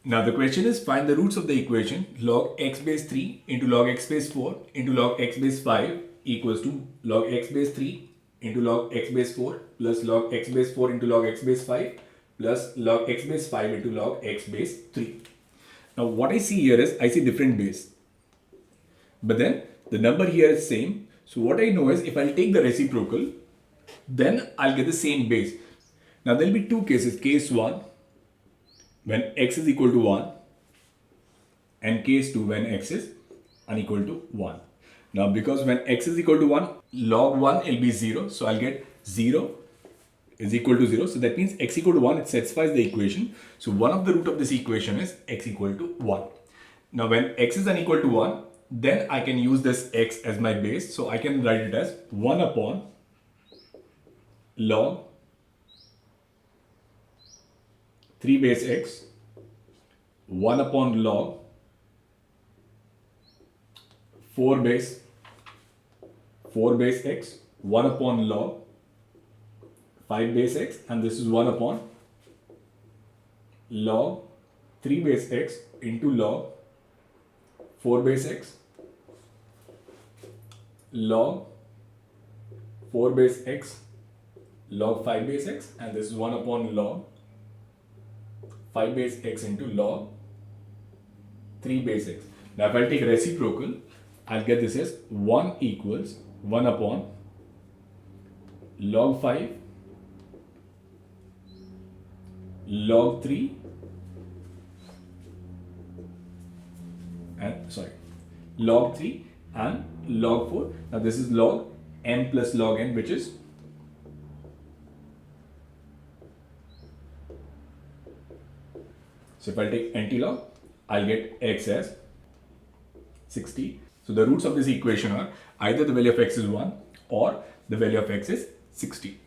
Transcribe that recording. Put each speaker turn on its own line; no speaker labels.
Now the question is, find the roots of the equation log x base 3 into log x base 4 into log x base 5 equals to log x base 3 into log x base 4 plus log x base 4 into log x base 5 plus log x base 5 into log x base 3. Now what I see here is, I see different base. But then the number here is same. So what I know is, if I'll take the reciprocal, then I'll get the same base. Now there will be two cases. Case 1, when x is equal to 1, and case 2, when x is unequal to 1. Now because when x is equal to 1, log 1 will be 0. So I'll get 0 is equal to 0. So that means x equal to 1, it satisfies the equation. So one of the root of this equation is x equal to 1. Now when x is unequal to 1, then I can use this x as my base. So I can write it as 1 upon log 3 base x, 1 upon log 4 base x, 1 upon log 5 base x, and this is 1 upon log 3 base x into log 4 base x, log 4 base x, log 5 base x, and this is 1 upon log 5 base x into log 3 base x. Now if I take reciprocal, I'll get this as 1 equals 1 upon log 5, log 3, and log 3 and log 4. Now this is log m plus log n, which is so if I take anti-log, I'll get x as 60. So the roots of this equation are either the value of x is 1 or the value of x is 60.